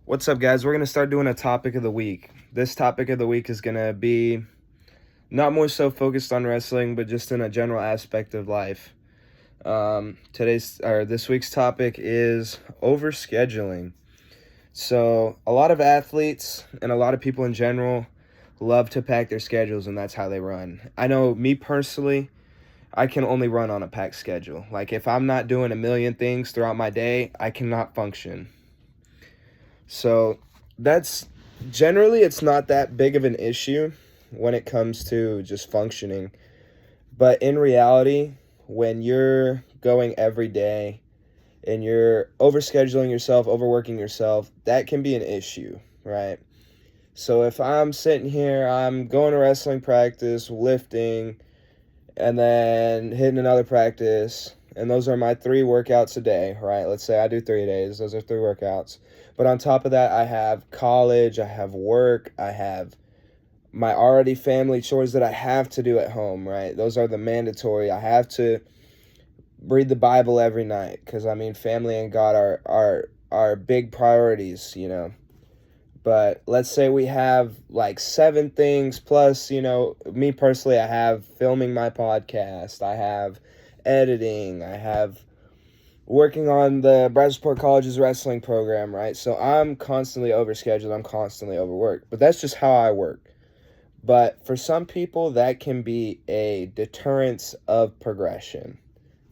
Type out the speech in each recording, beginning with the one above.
What's up, guys? We're going to start doing a topic of the week. This topic of the week is going to be not more so focused on wrestling, but just in a general aspect of life. This week's topic is overscheduling. So, a lot of athletes and a lot of people in general love to pack their schedules, and that's how they run. I know me personally, I can only run on a packed schedule. Like, if I'm not doing a million things throughout my day, I cannot function. So that's generally, it's not that big of an issue when it comes to just functioning. But in reality, when you're going every day and you're overscheduling yourself, overworking yourself, that can be an issue, right? So if I'm sitting here, I'm going to wrestling practice, lifting, and then hitting another practice, and those are my 3 workouts a day, right? Let's say I do 3 days. Those are 3 workouts. But on top of that, I have college, I have work, I have my already family chores that I have to do at home, right? Those are the mandatory. I have to read the Bible every night because, family and God are big priorities. But let's say we have like 7 things plus, me personally, I have filming my podcast, I have editing, I have working on the Brazosport College's wrestling program, right? So I'm constantly overscheduled, I'm constantly overworked. But that's just how I work. But for some people, that can be a deterrence of progression,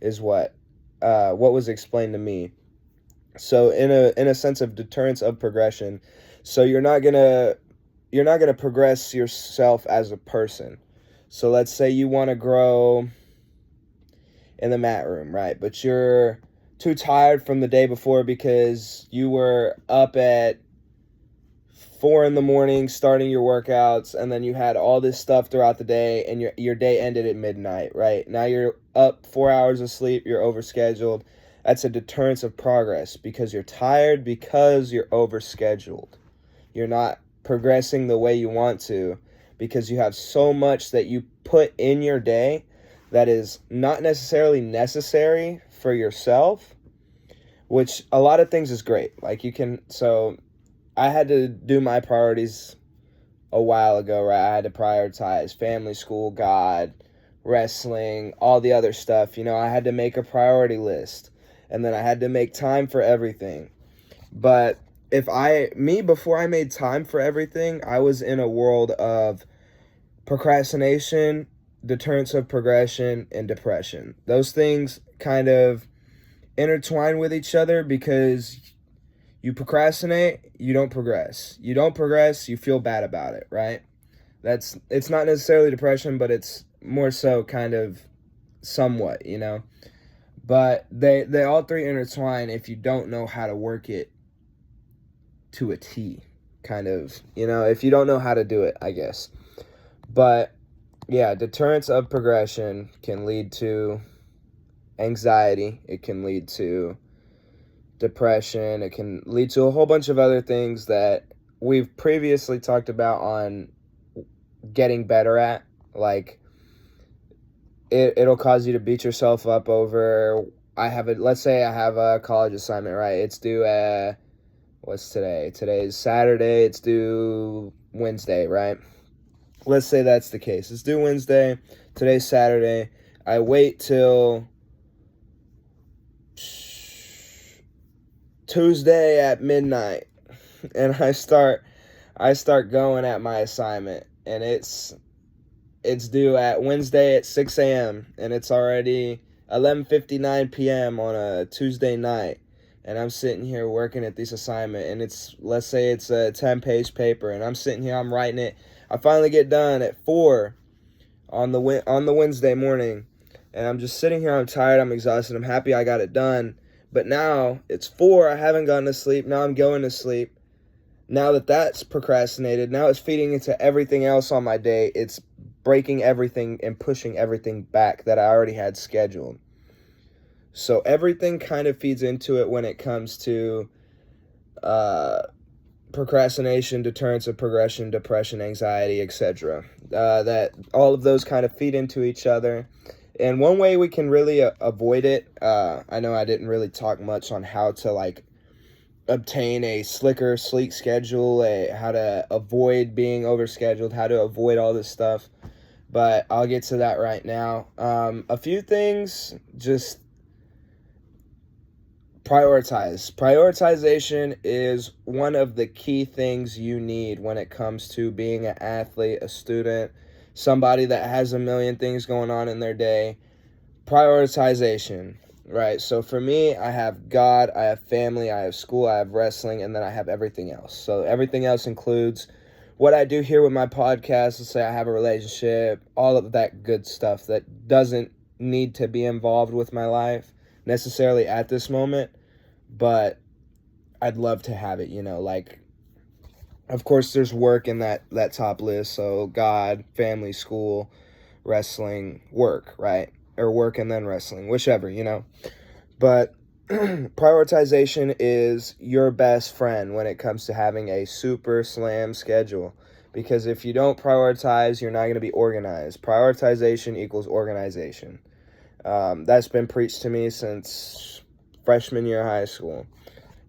is what was explained to me. So in a sense of deterrence of progression, so you're not gonna progress yourself as a person. So let's say you want to grow in the mat room, right? But you're too tired from the day before because you were up at 4 in the morning starting your workouts, and then you had all this stuff throughout the day, and your day ended at midnight, right? Now you're up 4 hours of sleep, you're overscheduled. That's a deterrence of progress because you're tired, because you're overscheduled. You're not progressing the way you want to because you have so much that you put in your day that is not necessarily necessary for yourself, which a lot of things is great. So I had to do my priorities a while ago, right? I had to prioritize family, school, God, wrestling, all the other stuff. I had to make a priority list, and then I had to make time for everything. But before I made time for everything, I was in a world of procrastination, deterrence of progression, and depression. Those things kind of intertwine with each other because you procrastinate, you don't progress. You don't progress, you feel bad about it, right? It's not necessarily depression, but it's more so kind of somewhat. But they all 3 intertwine if you don't know how to work it to a T, kind of, if you don't know how to do it, I guess. But yeah, deterrence of progression can lead to anxiety, it can lead to depression, it can lead to a whole bunch of other things that we've previously talked about on getting better at. Like, it'll cause you to beat yourself up over, let's say I have a college assignment, right? It's due what's today? Today's Saturday, it's due Wednesday, right? Let's say that's the case. It's due Wednesday, today's Saturday. I wait till Tuesday at midnight, and I start going at my assignment, and it's due at Wednesday at 6 a.m., and it's already 11:59 p.m. on a Tuesday night, and I'm sitting here working at this assignment, and let's say it's a 10-page paper, and I'm sitting here, I'm writing it. I finally get done at 4 on the Wednesday morning, and I'm just sitting here, I'm tired, I'm exhausted, I'm happy I got it done. But now it's 4, I haven't gone to sleep, now I'm going to sleep. Now that's procrastinated, now it's feeding into everything else on my day. It's breaking everything and pushing everything back that I already had scheduled. So everything kind of feeds into it when it comes to procrastination, deterrence of progression, depression, anxiety, etc. That all of those kind of feed into each other. And one way we can really avoid it, I know I didn't really talk much on how to obtain a slicker, sleek schedule, how to avoid being overscheduled, how to avoid all this stuff. But I'll get to that right now. A few things, just prioritize. Prioritization is one of the key things you need when it comes to being an athlete, a student, somebody that has a million things going on in their day. Prioritization, right? So for me, I have God, I have family, I have school, I have wrestling, and then I have everything else. So everything else includes what I do here with my podcast. Let's say I have a relationship, all of that good stuff that doesn't need to be involved with my life necessarily at this moment, but I'd love to have it, like, of course there's work in that top list. So God, family, school, wrestling, work, right? Or work and then wrestling, whichever, But prioritization is your best friend when it comes to having a super slam schedule. Because if you don't prioritize, you're not going to be organized. Prioritization equals organization. That's been preached to me since freshman year of high school.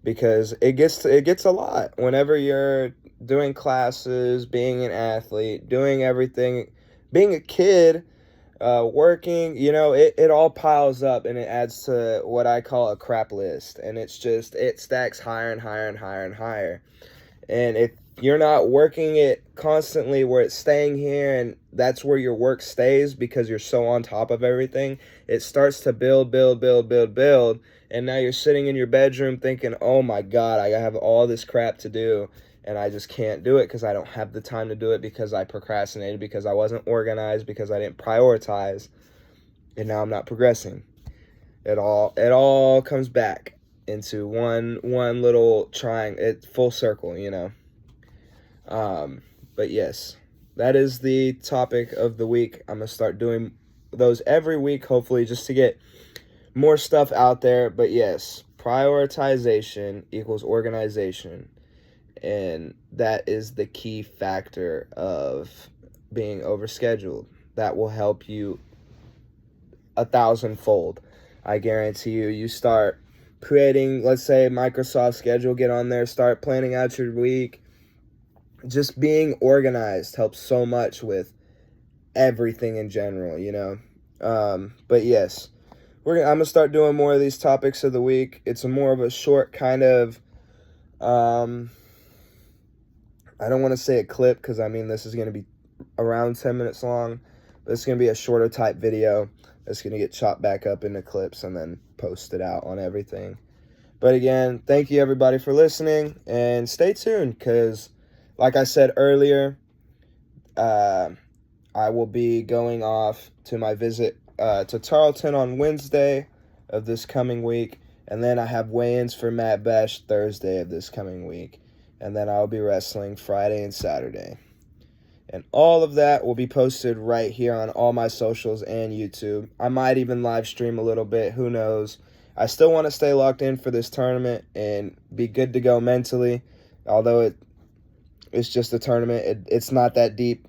Because it gets a lot whenever you're doing classes, being an athlete, doing everything, being a kid, working, it all piles up and it adds to what I call a crap list. And it stacks higher and higher and higher and higher. And if you're not working it constantly where it's staying here and that's where your work stays because you're so on top of everything, it starts to build. And now you're sitting in your bedroom thinking, oh my God, I have all this crap to do. And I just can't do it because I don't have the time to do it because I procrastinated, because I wasn't organized, because I didn't prioritize. And now I'm not progressing. It all comes back into one little full circle, But yes, that is the topic of the week. I'm going to start doing those every week, hopefully, just to get more stuff out there. But yes, prioritization equals organization. And that is the key factor of being overscheduled. That will help you 1,000-fold. I guarantee you. You start creating, let's say, Microsoft schedule, get on there, start planning out your week. Just being organized helps so much with everything in general, But yes, I'm going to start doing more of these topics of the week. It's more of a short kind of, I don't want to say a clip because, this is going to be around 10 minutes long. But it's going to be a shorter type video that's going to get chopped back up into clips and then posted out on everything. But again, thank you everybody for listening, and stay tuned because, like I said earlier, I will be going off to my visit to Tarleton on Wednesday of this coming week, and then I have weigh-ins for Matt Bash Thursday of this coming week. And then I'll be wrestling Friday and Saturday. And all of that will be posted right here on all my socials and YouTube. I might even live stream a little bit. Who knows? I still want to stay locked in for this tournament and be good to go mentally. Although it's just a tournament. It's not that deep.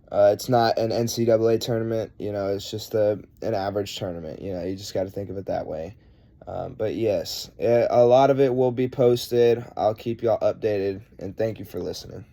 It's not an NCAA tournament. It's just an average tournament. You just got to think of it that way. But yes, a lot of it will be posted. I'll keep y'all updated, and thank you for listening.